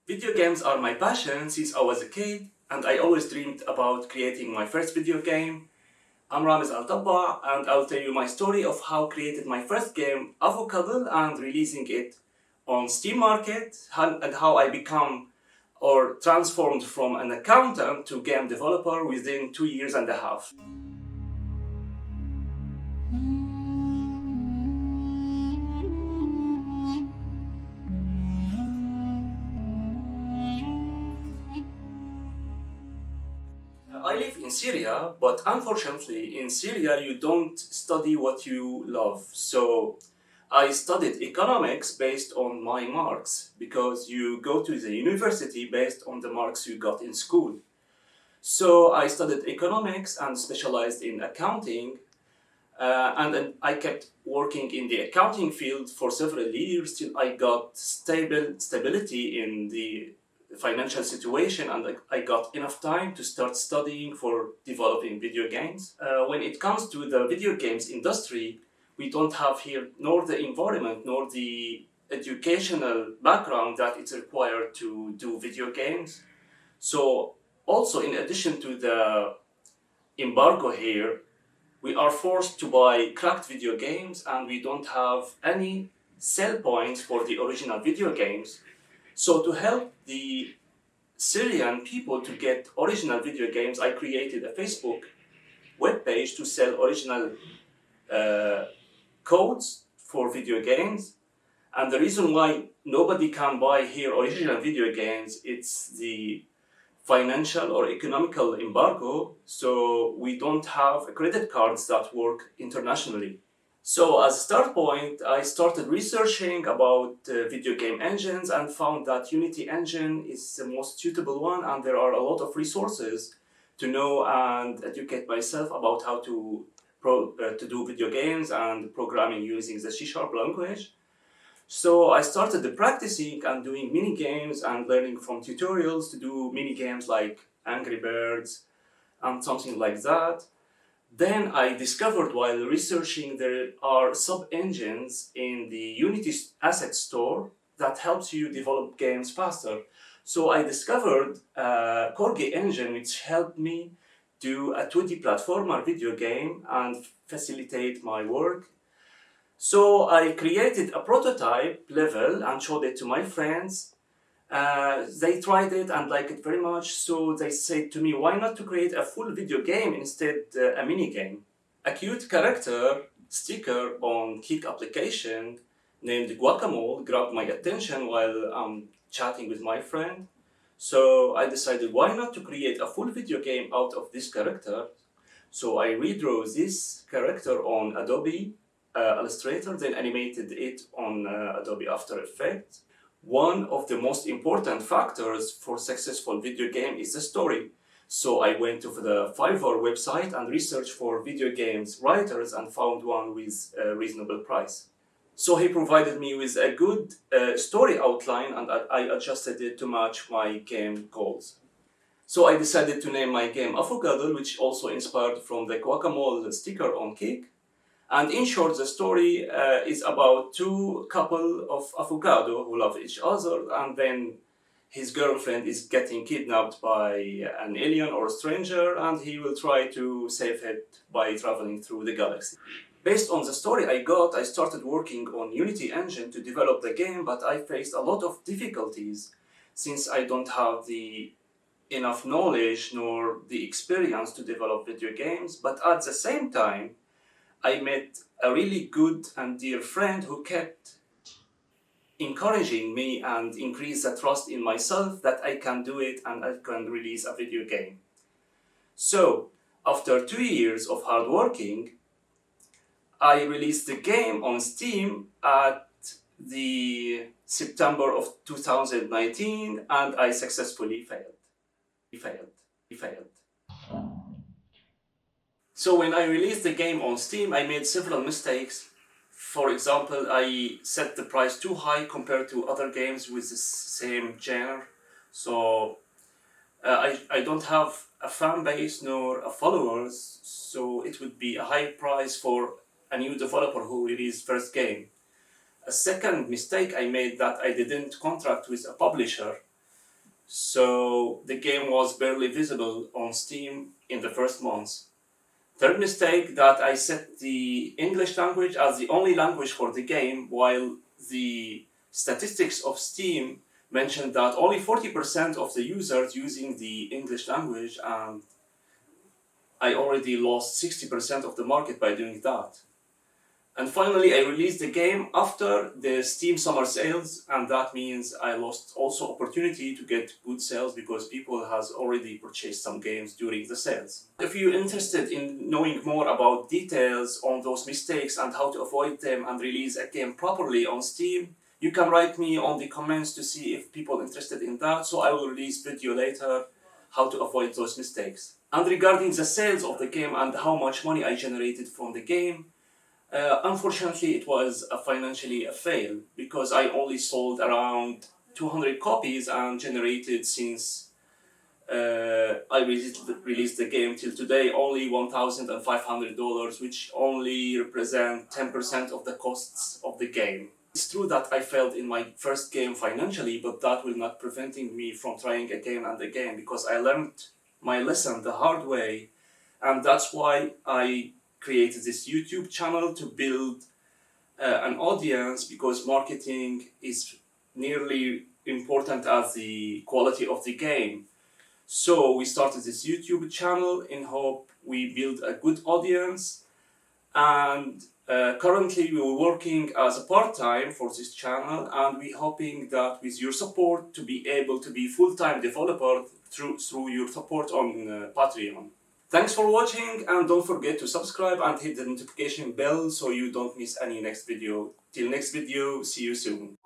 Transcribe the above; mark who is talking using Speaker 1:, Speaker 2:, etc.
Speaker 1: Video games are my passion since I was a kid, and I always dreamed about creating my first video game. I'm Ramez and I'll tell you my story of how I created my first game, AvoCuddle, and releasing it on Steam Market, and how I become or transformed from an accountant to game developer within 2 years and a half. I live in Syria, but unfortunately in Syria you don't study what you love. So I studied economics based on my marks because you go to the university based on the marks you got in school. So I studied economics and specialized in accounting, and then I kept working in the accounting field for several years till I got stability in the financial situation, and I got enough time to start studying for developing video games. When it comes to the video games industry, we don't have here nor the environment nor the educational background that it's required to do video games. So also, in addition to the embargo here, we are forced to buy cracked video games, and we don't have any sell points for the original video games. So to help the Syrian people to get original video games, I created a Facebook webpage to sell original codes for video games. And the reason why nobody can buy here original video games, it's the financial or economical embargo, so we don't have credit cards that work internationally. So as a start point, I started researching about video game engines and found that Unity engine is the most suitable one, and there are a lot of resources to know and educate myself about how to do video games and programming using the C# language. So I started practicing and doing mini games and learning from tutorials to do mini games like Angry Birds and something like that. Then I discovered while researching there are sub-engines in the Unity asset store that helps you develop games faster. So I discovered Corgi engine, which helped me do a 2D platformer video game and facilitate my work. So I created a prototype level and showed it to my friends. They tried it and liked it very much, so they said to me, why not to create a full video game instead a mini game? A cute character sticker on Kik application named Guacamole grabbed my attention while I'm chatting with my friend. So I decided why not to create a full video game out of this character. So I redrew this character on Adobe Illustrator, then animated it on Adobe After Effects. One of the most important factors for successful video game is the story. So I went to the Fiverr website and researched for video games writers and found one with a reasonable price. So he provided me with a good story outline, and I adjusted it to match my game goals. So I decided to name my game AvoCuddle, which also inspired from the guacamole sticker on Kik. And in short, the story is about two couple of avocado who love each other, and then his girlfriend is getting kidnapped by an alien or a stranger, and he will try to save it by traveling through the galaxy. Based on the story I started working on Unity engine to develop the game, but I faced a lot of difficulties since I don't have the enough knowledge nor the experience to develop video games. But at the same time, I met a really good and dear friend who kept encouraging me and increased the trust in myself that I can do it and I can release a video game. So, after 2 years of hard working, I released the game on Steam at the September of 2019, and I successfully failed. So when I released the game on Steam, I made several mistakes. For example, I set the price too high compared to other games with the same genre. So I don't have a fan base nor a followers, so it would be a high price for a new developer who released first game. A second mistake I made that I didn't contract with a publisher, so the game was barely visible on Steam in the first months. Third mistake, that I set the English language as the only language for the game, while the statistics of Steam mentioned that only 40% of the users using the English language, and I already lost 60% of the market by doing that. And finally, I released the game after the Steam summer sales, and that means I lost also opportunity to get good sales because people has already purchased some games during the sales. If you're interested in knowing more about details on those mistakes and how to avoid them and release a game properly on Steam, you can write me on the comments to see if people are interested in that, so I will release video later how to avoid those mistakes. And regarding the sales of the game and how much money I generated from the game, unfortunately, it was financially a fail because I only sold around 200 copies and generated, since I released the game till today, only $1,500, which only represent 10% of the costs of the game. It's true that I failed in my first game financially, but that will not preventing me from trying again and again, because I learned my lesson the hard way, and that's why I created this YouTube channel to build an audience, because marketing is nearly important as the quality of the game. So we started this YouTube channel in hope we build a good audience, and currently we're working as a part-time for this channel, and we're hoping that with your support to be able to be full-time developer through your support on Patreon. Thanks for watching, and don't forget to subscribe and hit the notification bell so you don't miss any next video. Till next video, see you soon.